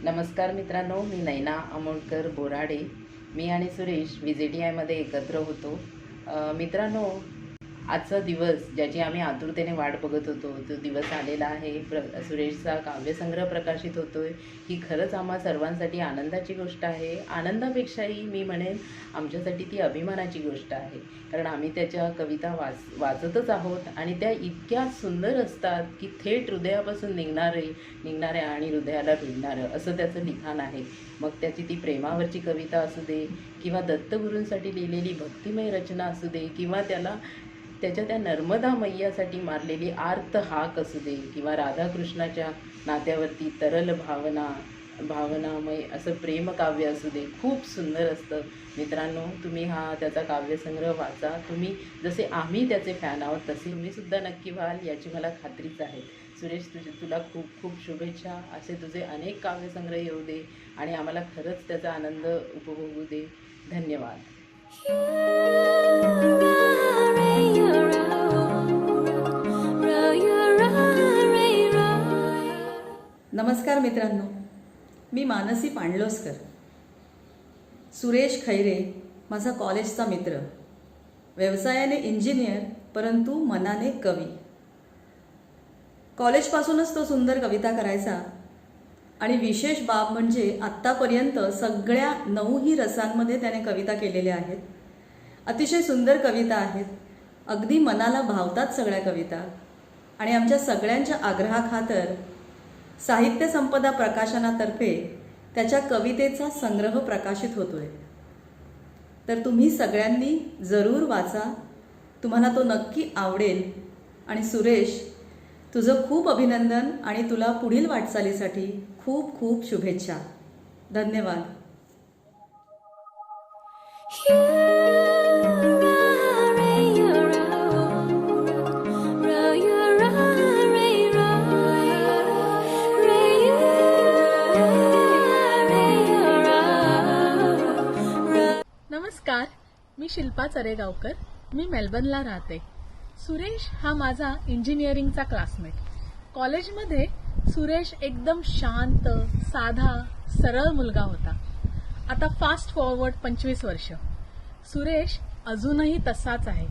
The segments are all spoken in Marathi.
नमस्कार मित्रांनो, मी नैना अमोणकर बोराडे. मी आणि सुरेश VJTI मध्ये एकत्र होतो. मित्रांनो, आजचा दिवस ज्याची आम्ही आतुरतेने वाट बघत होतो तो दिवस आलेला आहे. सुरेशचा काव्यसंग्रह प्रकाशित होतोय. ही खरंच आम्हा सर्वांसाठी आनंदाची गोष्ट आहे. आनंदापेक्षाही मी म्हणेन आमच्यासाठी ती अभिमानाची गोष्ट आहे, कारण आम्ही त्याच्या कविता वाचतच आहोत आणि त्या इतक्या सुंदर असतात की थेट हृदयापासून निघणाऱ्या आणि हृदयाला भिडणारं असं त्याचं लिखाण आहे. मग त्याची ती प्रेमावरची कविता असू दे, किंवा दत्तगुरूंसाठी लिहिलेली भक्तिमय रचना असू दे, किंवा त्याच्या त्या नर्मदा मैयासाठी मारलेली आर्त हाक असू दे, किंवा राधाकृष्णाच्या नात्यावरती तरल भावनामय असं प्रेमकाव्य असू दे, खूप सुंदर असतं. मित्रांनो, तुम्ही त्याचा काव्यसंग्रह वाचा. तुम्ही जसे आम्ही त्याचे फॅन आहोत तसे तुम्हीसुद्धा नक्की व्हाल याची मला खात्रीच आहे. सुरेश, तुला खूप खूप शुभेच्छा. असे तुझे अनेक काव्यसंग्रह येऊ दे आणि आम्हाला खरंच त्याचा आनंद उपभोगू दे. धन्यवाद. नमस्कार मित्रांनो, मी मानसी पांडलोसकर. सुरेश खैरे माझा कॉलेजचा मित्र, व्यवसायाने इंजिनियर परंतु मनाने कवी. कॉलेजपासूनच तो सुंदर कविता करायचा आणि विशेष बाब म्हणजे आत्तापर्यंत सगळ्या 9ही रसांमध्ये त्याने कविता केलेल्या आहेत. अतिशय सुंदर कविता आहेत, अगदी मनाला भावतात सगळ्या कविता. आणि आमच्या सगळ्यांच्या आग्रहाखातर साहित्य संपदा प्रकाशनातर्फे त्याच्या कवितेचा संग्रह प्रकाशित होतोय. तर तुम्ही सगळ्यांनी जरूर वाचा, तुम्हाला तो नक्की आवडेल. आणि सुरेश, तुझं खूप अभिनंदन आणि तुला पुढील वाटचालीसाठी खूप खूप शुभेच्छा. धन्यवाद. नमस्कार, मी शिल्पा चरेगावकर. मी मेलबर्नला राहते. सुरेश हा माझा इंजिनिअरिंगचा क्लासमेट. कॉलेजमध्ये सुरेश एकदम शांत, साधा, सरळ मुलगा होता. आता फास्ट फॉरवर्ड 25 वर्ष. सुरेश अजूनही तसाच आहे,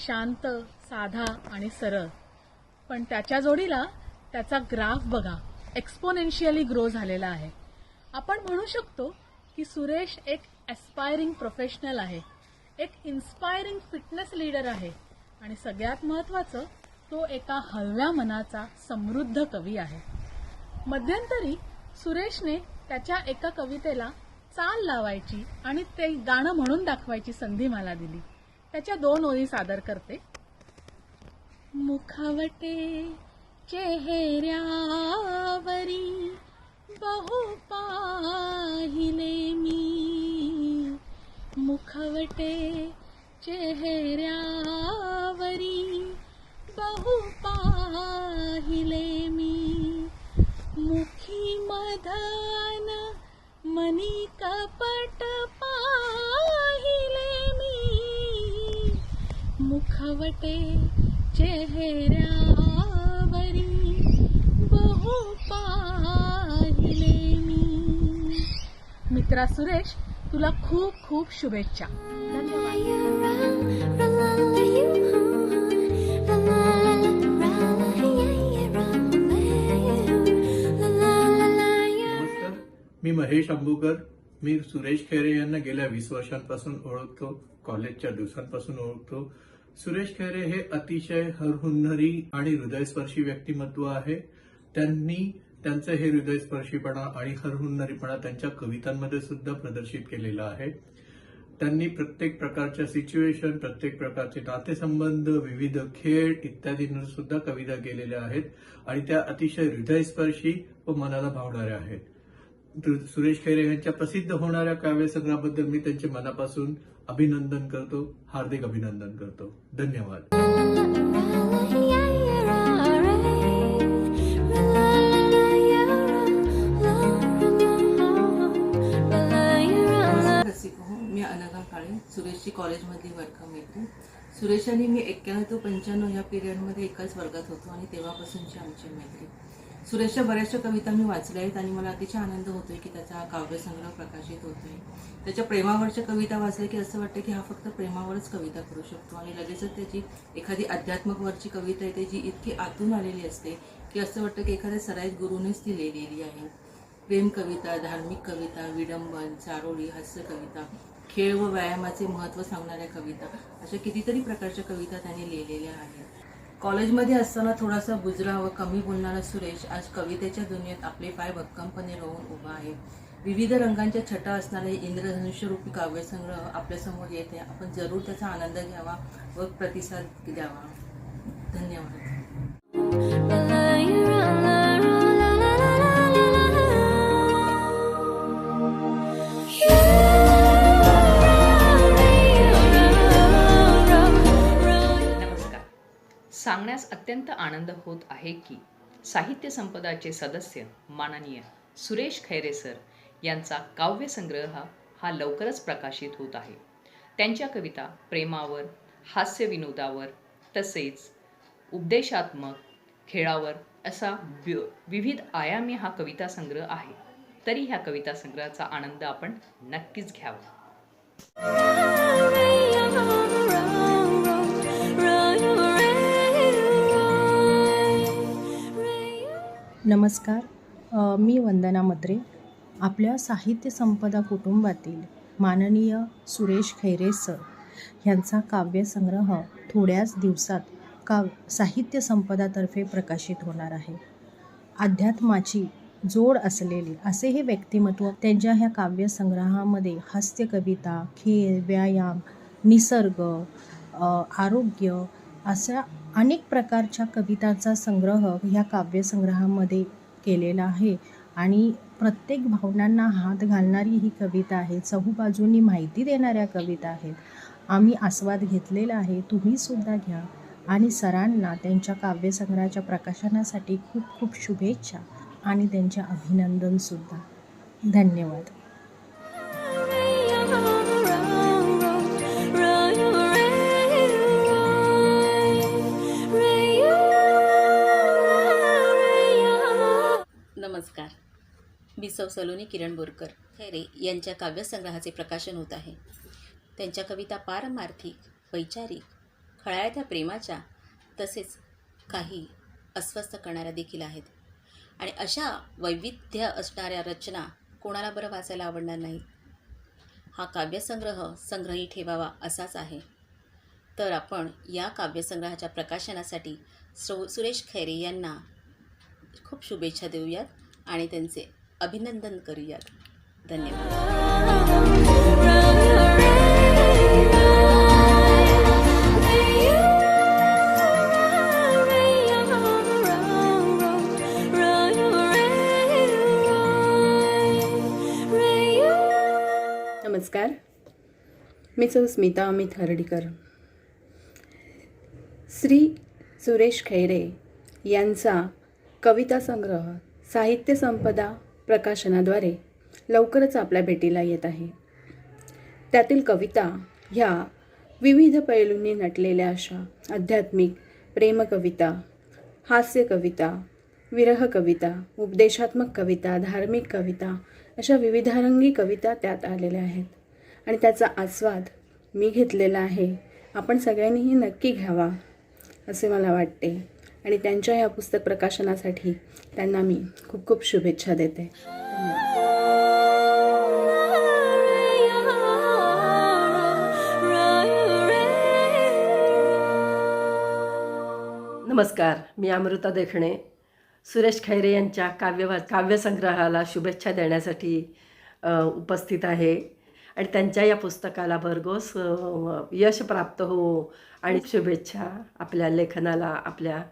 शांत, साधा आणि सरळ. पण त्याच्या जोडीला त्याचा ग्राफ बघा, एक्सपोनेन्शियली ग्रो झालेला आहे. आपण म्हणू शकतो की सुरेश एक एस्पायरिंग प्रोफेशनल आहे, एक इन्स्पायरिंग फिटनेस लीडर आहे आणि सगळ्यात महत्त्वाचं, तो एका हळव्या मनाचा समृद्ध कवी आहे. मध्यंतरी सुरेशने त्याच्या एका कवितेला चाल लावायची आणि ते गाणं म्हणून दाखवायची संधी मला दिली. त्याच्या 2 ओळी सादर करते. मुखवटे चेहऱ्यावरी बहु पाहिले मी, मुखवटे चेहऱ्यावरी बहु पाहिले मी, मुखी मधन मनी कपट पाहिले मी, मुखवटे चेहऱ्यावरी बहु पाहिले मी. मित्रा सुरेश, तुला खूप खूप शुभेच्छा. नमस्कार, मी महेश अंबुकर. मी सुरेश खैरे यांना गेल्या 20 वर्षांपासून ओळखतो, कॉलेजच्या दिवसांपासून ओळखतो. सुरेश खैरे हे अतिशय हरहुन्नरी आणि हृदयस्पर्शी व्यक्तिमत्व आहे. त्यांनी त्यांचं हे हृदयस्पर्शीपणा आणि हरहुन्नरीपणा त्यांच्या कवितांमध्ये सुद्धा प्रदर्शित केलेला आहे. त्यांनी प्रत्येक प्रकारच्या सिच्युएशन, प्रत्येक प्रकारचे नातेसंबंध, विविध खेळ इत्यादींवर सुद्धा कविता केलेल्या आहेत आणि त्या अतिशय हृदयस्पर्शी व मनाला भावणाऱ्या आहेत. सुरेश खैरे यांच्या प्रसिद्ध होणाऱ्या काव्यसंग्रहाबद्दल मी त्यांचे मनापासून अभिनंदन करतो, हार्दिक अभिनंदन करतो. धन्यवाद. रसिक हो, मी अनघा काळे, सुरेशची कॉलेजमधली वर्गमित्र. सुरेश आणि मी 91 ते 95 या पिरियडमध्ये एकाच वर्गात होतो आणि तेव्हापासूनची आमची मैत्री. सुरेशच्या बऱ्याचशा कविता मी वाचल्या आहेत आणि मला अतिशय आनंद होतोय की त्याचा हा काव्यसंग्रह प्रकाशित होतोय. त्याच्या प्रेमावरच्या कविता वाचल्या की असं वाटतं की हा फक्त प्रेमावरच कविता करू शकतो आणि लगेचच त्याची एखादी अध्यात्मकवरची कविता येते जी इतकी आतून आलेली असते की असं वाटतं की एखाद्या सराईत गुरुनेच ती लिहिलेली आहे. प्रेम कविता, धार्मिक कविता, विडंबन, चारोळी, हास्य कविता, खेळ व व्यायामाचे महत्त्व सांगणाऱ्या कविता, अशा कितीतरी प्रकारच्या कविता त्याने लिहिलेल्या आहेत. कॉलेजमध्ये असताना थोडासा बुजरा व कमी बोलणारा सुरेश आज कवितेच्या दुनियेत आपले पाय भक्कमपणे रोवून उभा आहे. विविध रंगांच्या छटा असणारे इंद्रधनुष्यरूपी काव्यसंग्रह आपल्यासमोर येते. आपण जरूर त्याचा आनंद घ्यावा व प्रतिसाद द्यावा. धन्यवाद. नमस्कार. सांगण्यास अत्यंत आनंद होत आहे की साहित्य संपदाचे सदस्य माननीय सुरेश खैरे सर यांचा काव्यसंग्रह हा लवकरच प्रकाशित होत आहे. त्यांच्या कविता प्रेमावर, हास्य विनोदावर तसेच उपदेशात्मक, खेळावर असा विविध आयामी हा कविता संग्रह आहे. तरी ह्या कविता संग्रहाचा आनंद आपण नक्कीच घ्यावा. नमस्कार, मी वंदना मत्रे. आपल्या साहित्य संपदा कुटुंबातील माननीय सुरेश खैरे सर यांचा काव्यसंग्रह थोड्याच दिवसात साहित्य संपदातर्फे प्रकाशित होणार आहे. अध्यात्माची जोड असलेले असे हे व्यक्तिमत्व त्यांच्या ह्या काव्यसंग्रहामध्ये हास्य कविता, खेळ, व्यायाम, निसर्ग, आरोग्य अशा अनेक प्रकारच्या कवितांचा संग्रह ह्या काव्यसंग्रहामध्ये केलेला आहे आणि प्रत्येक भावनांना हात घालणारी ही कविता आहे. चहूबाजूंनी माहिती देणाऱ्या कविता आहेत. आम्ही आस्वाद घेतलेला आहे. तुम्हीसुद्धा घ्या आणि सरांना त्यांच्या काव्यसंग्रहाच्या प्रकाशनासाठी खूप खूप शुभेच्छा आणि त्यांचे अभिनंदनसुद्धा. धन्यवाद. नमस्कार, मी सौ सलोनी किरण बोरकर खैरे यांच्या काव्यसंग्रहाचे प्रकाशन होत आहे. त्यांच्या कविता पारमार्थिक, वैचारिक, खळाळत्या प्रेमाच्या तसेच काही अस्वस्थ करणाऱ्या देखील आहेत. आणि अशा वैविध्य असणाऱ्या रचना कोणाला बरं वाचायला आवडणार नाही. हा काव्यसंग्रह संग्रही ठेवावा असाच आहे. तर आपण या काव्यसंग्रहाच्या प्रकाशनासाठी सुरेश खैरे यांना खूप शुभेच्छा देऊयात आणि त्यांचे अभिनंदन करूयात. धन्यवाद. नमस्कार, मी सौ स्मिता अमित हर्डीकर. श्री सुरेश खैरे यांचा कविता संग्रह साहित्य संपदा प्रकाशनाद्वारे लवकरच आपल्या भेटीला येत आहे. त्यातील कविता ह्या विविध पैलूंनी नटलेल्या अशा आध्यात्मिक प्रेमकविता, हास्य कविता, विरह कविता, उपदेशात्मक कविता, धार्मिक कविता अशा विविधारंगी कविता त्यात आलेल्या आहेत आणि त्याचा आस्वाद मी घेतलेला आहे. आपण सगळ्यांनीही नक्की घ्यावा असे मला वाटते आणि त्यांच्या या पुस्तक प्रकाशनासाठी त्यांना मी खूप खूप शुभेच्छा देते. नमस्कार, मी अमृता देखणे. सुरेश खैरे यांच्या काव्यसंग्रहाला शुभेच्छा देण्यासाठी उपस्थित आहे आणि त्यांच्या या पुस्तकाला भरघोस यश प्राप्त हो आणि शुभेच्छा आपल्या लेखनाला, आपल्या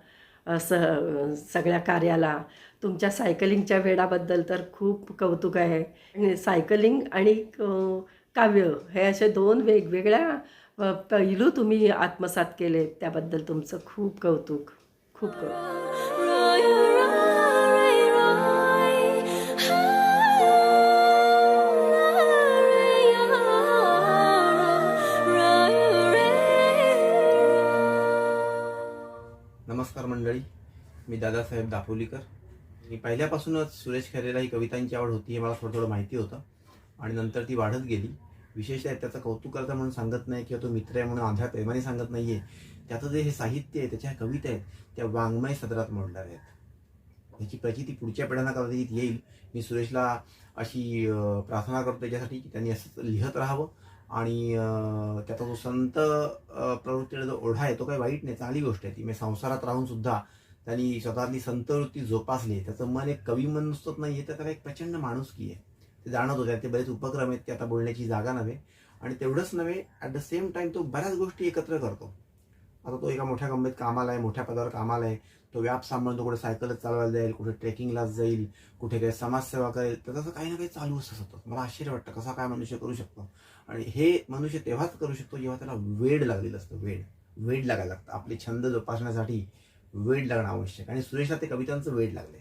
सगळ्या कार्याला. तुमच्या सायकलिंगच्या वेडाबद्दल तर खूप कौतुक आहे. आणि सायकलिंग आणि काव्य हे असे 2 वेगवेगळ्या पैलू तुम्ही आत्मसात केले, त्याबद्दल तुमचं खूप कौतुक. खूप कौतुक. नमस्कार मंडळी, मी दादासाहेब दापोलीकर. मी पहिल्यापासूनच सुरेश खैरेला ही कवितांची आवड होती हे मला थोडं माहिती होतं आणि नंतर ती वाढत गेली. विशेषतः त्याचं कौतुक करता म्हणून सांगत नाही किंवा तो मित्र आहे म्हणून आध्या प्रेमाने सांगत नाही आहे. त्याचं जे हे साहित्य आहे, त्याच्या कविता आहेत, त्या वाङ्मय सदरात मोडल्या आहेत. ह्याची प्रचिती पुढच्या पिढ्यांना कदाचित येईल. मी सुरेशला अशी प्रार्थना करतो त्याच्यासाठी की त्यांनी असं लिहत राहावं आणि त्याचा जो संत प्रवृत्तीला जो ओढा आहे तो काही वाईट नाही, चांगली गोष्ट आहे ती. मी संसारात राहून सुद्धा त्यांनी स्वतःतली संत वृत्ती जोपासली आहे. त्याचं मन एक कवी मन नुसतंच नाही आहे, तर त्याला एक प्रचंड माणुसकी आहे. ते जाणत होते. ते बरेच उपक्रम आहेत, ते आता बोलण्याची जागा नव्हे. आणि तेवढंच नव्हे, ॲट द सेम टाईम तो बऱ्याच गोष्टी एकत्र करतो. आता तो एका मोठ्या कंपनीत कामाला आहे, मोठ्या पदावर कामाला आहे. तो व्याप सांभाळतो, कुठे सायकलच चालवायला जाईल, कुठे ट्रेकिंगलाच जाईल, कुठे काही समाजसेवा करेल. तर तसं काही ना काही चालू असतं. मला आश्चर्य वाटतं कसा काय मनुष्य करू शकतो. आणि हे मनुष्य तेव्हाच करू शकतो जेव्हा त्याला वेड लागलेलं असतं. वेड लागायला लागतं. आपले छंद जोपासण्यासाठी वेड लागणं आवश्यक. आणि सुरेशला ते कवितांचं वेड लागले.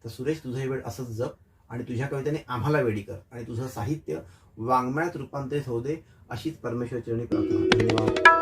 तर सुरेश, तुझं हे वेड असंच जप आणि तुझ्या कवितेने आम्हाला वेडी कर आणि तुझं साहित्य वाङ्मयात रूपांतरित होऊ दे, अशीच परमेश्वर चरणी प्रार्थना. धन्यवाद.